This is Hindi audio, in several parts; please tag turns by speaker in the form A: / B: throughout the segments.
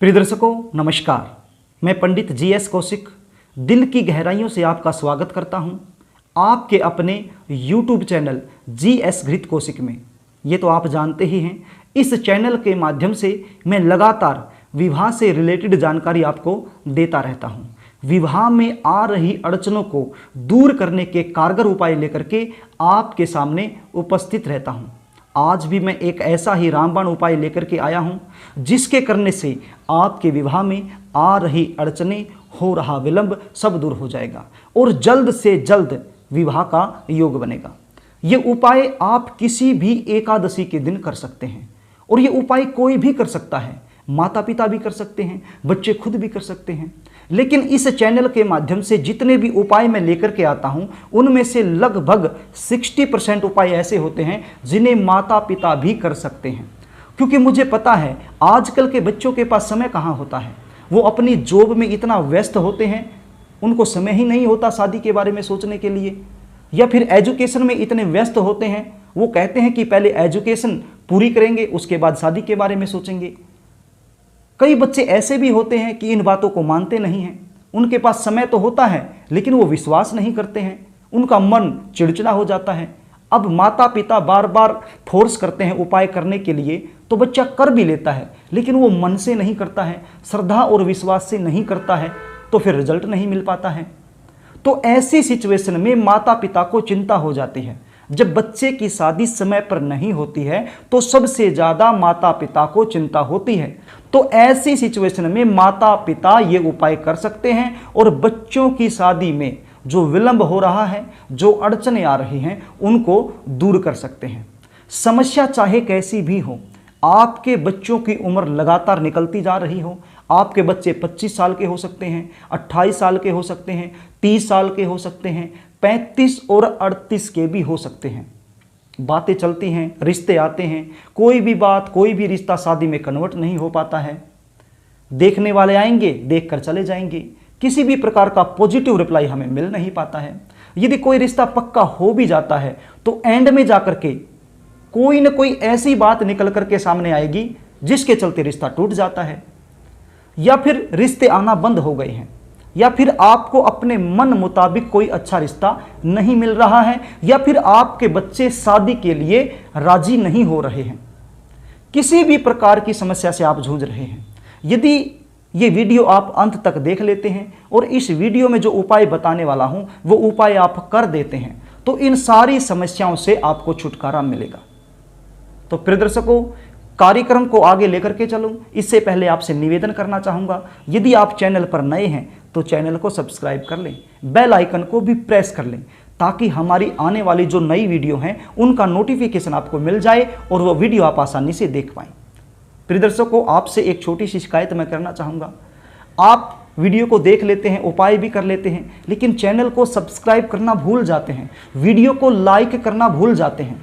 A: प्रिय दर्शकों नमस्कार। मैं पंडित जीएस कौशिक दिल की गहराइयों से आपका स्वागत करता हूं आपके अपने YouTube चैनल जीएस घृत कौशिक में। ये तो आप जानते ही हैं, इस चैनल के माध्यम से मैं लगातार विवाह से रिलेटेड जानकारी आपको देता रहता हूं। विवाह में आ रही अड़चनों को दूर करने के कारगर उपाय लेकर के आपके सामने उपस्थित रहता हूं। आज भी मैं एक ऐसा ही रामबाण उपाय लेकर के आया हूं जिसके करने से आपके विवाह में आ रही अड़चनें, हो रहा विलंब सब दूर हो जाएगा और जल्द से जल्द विवाह का योग बनेगा। ये उपाय आप किसी भी एकादशी के दिन कर सकते हैं और ये उपाय कोई भी कर सकता है, माता पिता भी कर सकते हैं, बच्चे खुद भी कर सकते हैं। लेकिन इस चैनल के माध्यम से जितने भी उपाय मैं लेकर के आता हूं उनमें से लगभग 60% उपाय ऐसे होते हैं जिन्हें माता पिता भी कर सकते हैं। क्योंकि मुझे पता है आजकल के बच्चों के पास समय कहाँ होता है, वो अपनी जॉब में इतना व्यस्त होते हैं, उनको समय ही नहीं होता शादी के बारे में सोचने के लिए, या फिर एजुकेशन में इतने व्यस्त होते हैं, वो कहते हैं कि पहले एजुकेशन पूरी करेंगे उसके बाद शादी के बारे में सोचेंगे। कई बच्चे ऐसे भी होते हैं कि इन बातों को मानते नहीं हैं, उनके पास समय तो होता है लेकिन वो विश्वास नहीं करते हैं, उनका मन चिड़चिड़ा हो जाता है। अब माता पिता बार बार फोर्स करते हैं उपाय करने के लिए तो बच्चा कर भी लेता है, लेकिन वो मन से नहीं करता है, श्रद्धा और विश्वास से नहीं करता है, तो फिर रिजल्ट नहीं मिल पाता है। तो ऐसी सिचुएशन में माता पिता को चिंता हो जाती है। जब बच्चे की शादी समय पर नहीं होती है तो सबसे ज़्यादा माता पिता को चिंता होती है। तो ऐसी सिचुएशन में माता पिता ये उपाय कर सकते हैं और बच्चों की शादी में जो विलंब हो रहा है, जो अड़चनें आ रही हैं, उनको दूर कर सकते हैं। समस्या चाहे कैसी भी हो, आपके बच्चों की उम्र लगातार निकलती जा रही हो, आपके बच्चे 25 साल के हो सकते हैं, 28 साल के हो सकते हैं, 30 साल के हो सकते हैं, 35 और 38 के भी हो सकते हैं। बातें चलती हैं, रिश्ते आते हैं, कोई भी बात, कोई भी रिश्ता शादी में कन्वर्ट नहीं हो पाता है। देखने वाले आएंगे, देख कर चले जाएंगे, किसी भी प्रकार का पॉजिटिव रिप्लाई हमें मिल नहीं पाता है। यदि कोई रिश्ता पक्का हो भी जाता है तो एंड में जाकर के कोई न कोई ऐसी बात निकल करके सामने आएगी जिसके चलते रिश्ता टूट जाता है, या फिर रिश्ते आना बंद हो गए हैं, या फिर आपको अपने मन मुताबिक कोई अच्छा रिश्ता नहीं मिल रहा है, या फिर आपके बच्चे शादी के लिए राजी नहीं हो रहे हैं। किसी भी प्रकार की समस्या से आप जूझ रहे हैं, यदि ये वीडियो आप अंत तक देख लेते हैं और इस वीडियो में जो उपाय बताने वाला हूं वो उपाय आप कर देते हैं तो इन सारी समस्याओं से आपको छुटकारा मिलेगा। तो प्रिय दर्शकों, कार्यक्रम को आगे लेकर के चलूं इससे पहले आपसे निवेदन करना चाहूँगा, यदि आप चैनल पर नए हैं तो चैनल को सब्सक्राइब कर लें, बेल आइकन को भी प्रेस कर लें ताकि हमारी आने वाली जो नई वीडियो हैं उनका नोटिफिकेशन आपको मिल जाए और वो वीडियो आप आसानी से देख पाएँ। प्रिय दर्शकों, आपसे एक छोटी सी शिकायत मैं करना चाहूँगा। आप वीडियो को देख लेते हैं, उपाय भी कर लेते हैं, लेकिन चैनल को सब्सक्राइब करना भूल जाते हैं, वीडियो को लाइक करना भूल जाते हैं।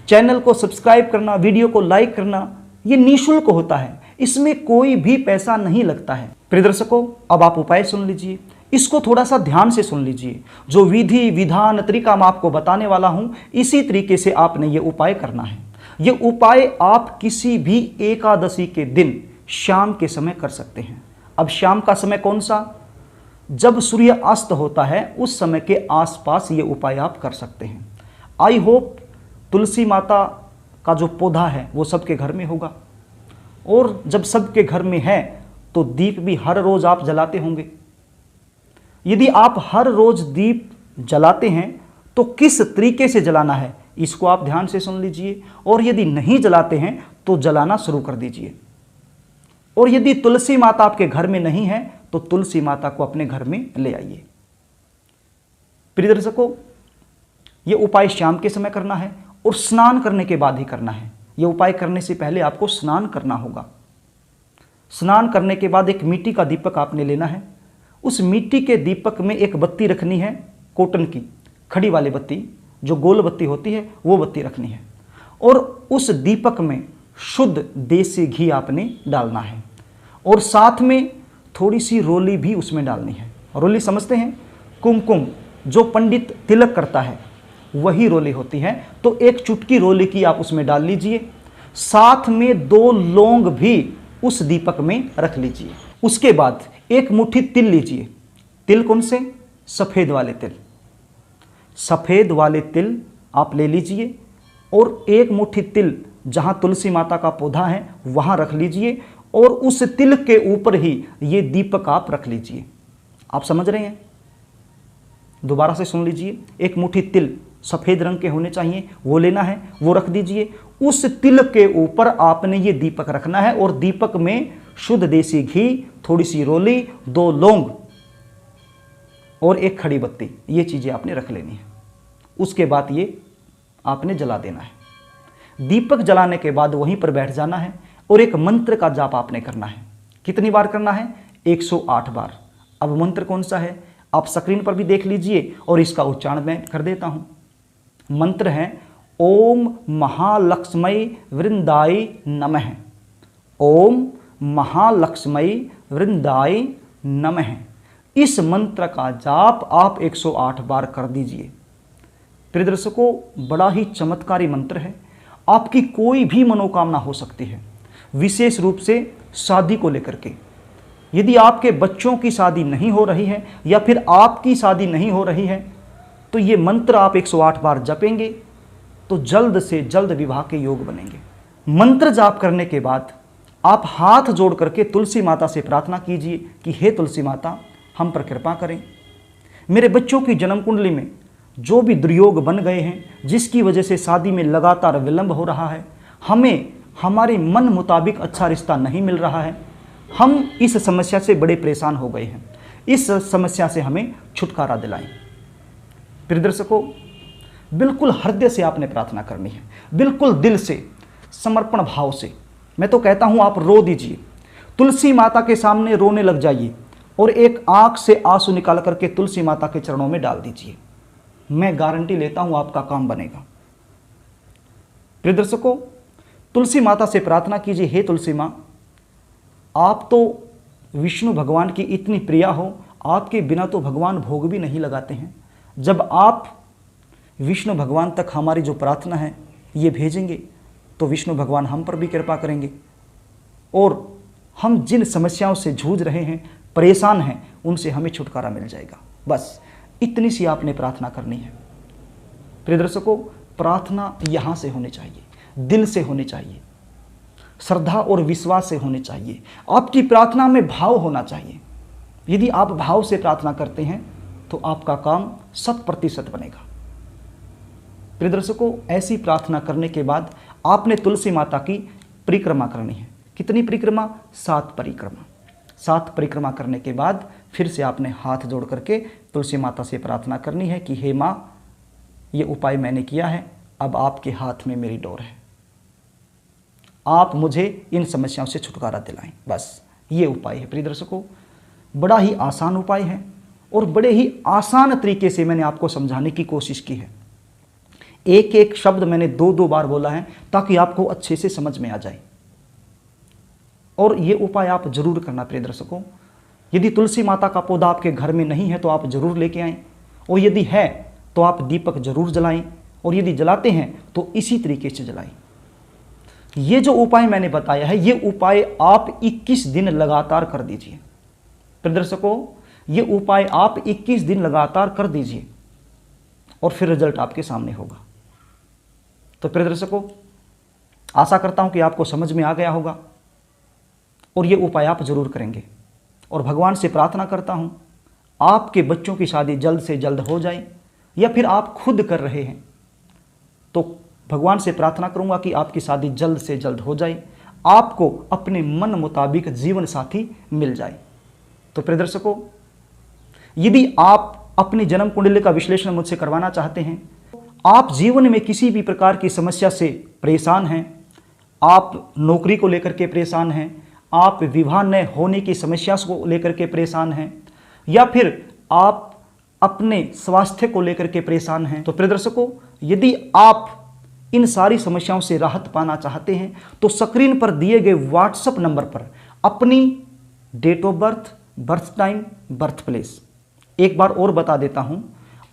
A: चैनल को सब्सक्राइब करना, वीडियो को लाइक करना ये निःशुल्क होता है, इसमें कोई भी पैसा नहीं लगता है। प्रिय दर्शकों, अब आप उपाय सुन लीजिए, इसको थोड़ा सा ध्यान से सुन लीजिए। जो विधि विधान तरीका मैं आपको बताने वाला हूं इसी तरीके से आपने ये उपाय करना है। ये उपाय आप किसी भी एकादशी के दिन शाम के समय कर सकते हैं। अब शाम का समय कौन सा? जब सूर्य अस्त होता है उस समय के आसपास ये उपाय आप कर सकते हैं। आई होप तुलसी माता का जो पौधा है वो सबके घर में होगा, और जब सबके घर में है तो दीप भी हर रोज आप जलाते होंगे। यदि आप हर रोज दीप जलाते हैं तो किस तरीके से जलाना है इसको आप ध्यान से सुन लीजिए, और यदि नहीं जलाते हैं तो जलाना शुरू कर दीजिए। और यदि तुलसी माता आपके घर में नहीं है तो तुलसी माता को अपने घर में ले आइए। प्रिय दर्शकों, ये उपाय शाम के समय करना है और स्नान करने के बाद ही करना है। ये उपाय करने से पहले आपको स्नान करना होगा। स्नान करने के बाद एक मिट्टी का दीपक आपने लेना है, उस मिट्टी के दीपक में एक बत्ती रखनी है, कॉटन की खड़ी वाली बत्ती, जो गोल बत्ती होती है वो बत्ती रखनी है, और उस दीपक में शुद्ध देसी घी आपने डालना है, और साथ में थोड़ी सी रोली भी उसमें डालनी है। रोली समझते हैं? कुमकुम जो पंडित तिलक करता है वही रोली होती है, तो एक चुटकी रोली की आप उसमें डाल लीजिए। साथ में 2 लौंग भी उस दीपक में रख लीजिए। उसके बाद एक मुट्ठी तिल लीजिए। तिल कौन से? सफ़ेद वाले तिल। सफ़ेद वाले तिल आप ले लीजिए और एक मुट्ठी तिल जहाँ तुलसी माता का पौधा है वहाँ रख लीजिए और उस तिल के ऊपर ही ये दीपक आप रख लीजिए। आप समझ रहे हैं? दोबारा से सुन लीजिए। एक मुट्ठी तिल सफ़ेद रंग के होने चाहिए, वो लेना है, वो रख दीजिए। उस तिल के ऊपर आपने ये दीपक रखना है और दीपक में शुद्ध देसी घी, थोड़ी सी रोली, 2 लौंग और एक खड़ी बत्ती, ये चीज़ें आपने रख लेनी है। उसके बाद ये आपने जला देना है। दीपक जलाने के बाद वहीं पर बैठ जाना है और एक मंत्र का जाप आपने करना है। कितनी बार करना है? 108 बार। अब मंत्र कौन सा है आप स्क्रीन पर भी देख लीजिए और इसका उच्चारण मैं कर देता हूं। मंत्र है ओम महालक्ष्मी वृंदाय नमः। ओम महालक्ष्मी वृंदाय नमः। इस मंत्र का जाप आप 108 बार कर दीजिए। प्रिय दर्शकों, बड़ा ही चमत्कारी मंत्र है। आपकी कोई भी मनोकामना हो सकती है, विशेष रूप से शादी को लेकर के। यदि आपके बच्चों की शादी नहीं हो रही है या फिर आपकी शादी नहीं हो रही है तो ये मंत्र आप 108 बार जपेंगे तो जल्द से जल्द विवाह के योग बनेंगे। मंत्र जाप करने के बाद आप हाथ जोड़ करके तुलसी माता से प्रार्थना कीजिए कि हे तुलसी माता, हम पर कृपा करें। मेरे बच्चों की जन्म कुंडली में जो भी दुर्योग बन गए हैं, जिसकी वजह से शादी में लगातार विलंब हो रहा है, हमें हमारे मन मुताबिक अच्छा रिश्ता नहीं मिल रहा है, हम इस समस्या से बड़े परेशान हो गए हैं, इस समस्या से हमें छुटकारा दिलाएं। प्रिय दर्शकों, बिल्कुल हृदय से आपने प्रार्थना करनी है, बिल्कुल दिल से, समर्पण भाव से। मैं तो कहता हूं आप रो दीजिए, तुलसी माता के सामने रोने लग जाइए और एक आंख से आंसू निकाल करके तुलसी माता के चरणों में डाल दीजिए। मैं गारंटी लेता हूं आपका काम बनेगा। प्रिय दर्शकों, तुलसी माता से प्रार्थना कीजिए, हे तुलसी माँ, आप तो विष्णु भगवान की इतनी प्रिया हो, आपके बिना तो भगवान भोग भी नहीं लगाते हैं। जब आप विष्णु भगवान तक हमारी जो प्रार्थना है ये भेजेंगे तो विष्णु भगवान हम पर भी कृपा करेंगे और हम जिन समस्याओं से जूझ रहे हैं, परेशान हैं, उनसे हमें छुटकारा मिल जाएगा। बस इतनी सी आपने प्रार्थना करनी है। प्रिय दर्शकों, प्रार्थना यहाँ से होनी चाहिए, दिल से होनी चाहिए, श्रद्धा और विश्वास से होनी चाहिए। आपकी प्रार्थना में भाव होना चाहिए। यदि आप भाव से प्रार्थना करते हैं तो आपका काम 100% बनेगा। प्रिय दर्शकों, ऐसी प्रार्थना करने के बाद आपने तुलसी माता की परिक्रमा करनी है। कितनी परिक्रमा? 7 परिक्रमा। 7 परिक्रमा करने के बाद फिर से आपने हाथ जोड़ करके तुलसी माता से प्रार्थना करनी है कि हे माँ, ये उपाय मैंने किया है, अब आपके हाथ में मेरी डोर है, आप मुझे इन समस्याओं से छुटकारा दिलाएं। बस ये उपाय है। प्रिय दर्शकों, बड़ा ही आसान उपाय है और बड़े ही आसान तरीके से मैंने आपको समझाने की कोशिश की है। एक एक शब्द मैंने 2-2 बार बोला है ताकि आपको अच्छे से समझ में आ जाए। और ये उपाय आप जरूर करना। प्रिय दर्शकों, यदि तुलसी माता का पौधा आपके घर में नहीं है तो आप जरूर लेके आएं, और यदि है तो आप दीपक जरूर जलाएं, और यदि जलाते हैं तो इसी तरीके से जलाएं। ये जो उपाय मैंने बताया है, ये उपाय आप 21 दिन लगातार कर दीजिए। प्रिय दर्शकों, ये उपाय आप 21 दिन लगातार कर दीजिए और फिर रिजल्ट आपके सामने होगा। तो प्रिय दर्शकों, आशा करता हूं कि आपको समझ में आ गया होगा और ये उपाय आप जरूर करेंगे। और भगवान से प्रार्थना करता हूं आपके बच्चों की शादी जल्द से जल्द हो जाए, या फिर आप खुद कर रहे हैं तो भगवान से प्रार्थना करूंगा कि आपकी शादी जल्द से जल्द हो जाए, आपको अपने मन मुताबिक जीवन साथी मिल जाए। तो प्रिय दर्शकों, यदि आप अपनी जन्म कुंडली का विश्लेषण मुझसे करवाना चाहते हैं, आप जीवन में किसी भी प्रकार की समस्या से परेशान हैं, आप नौकरी को लेकर के परेशान हैं, आप विवाह न होने की समस्या को लेकर के परेशान हैं, या फिर आप अपने स्वास्थ्य को लेकर के परेशान हैं, तो प्रिय दर्शकों, यदि आप इन सारी समस्याओं से राहत पाना चाहते हैं तो स्क्रीन पर दिए गए व्हाट्सएप नंबर पर अपनी date of birth, birth time, birth place, एक बार और बता देता हूं,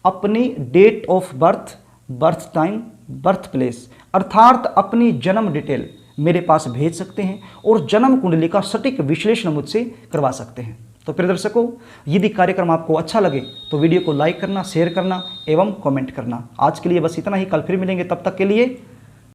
A: अपनी date of birth, birth time, birth place, अर्थात अपनी जन्म डिटेल मेरे पास भेज सकते हैं और जन्म कुंडली का सटीक विश्लेषण मुझसे करवा सकते हैं। तो प्रिय दर्शकों, यदि कार्यक्रम आपको अच्छा लगे तो वीडियो को लाइक करना, शेयर करना एवं कमेंट करना। आज के लिए बस इतना ही, कल फिर मिलेंगे, तब तक के लिए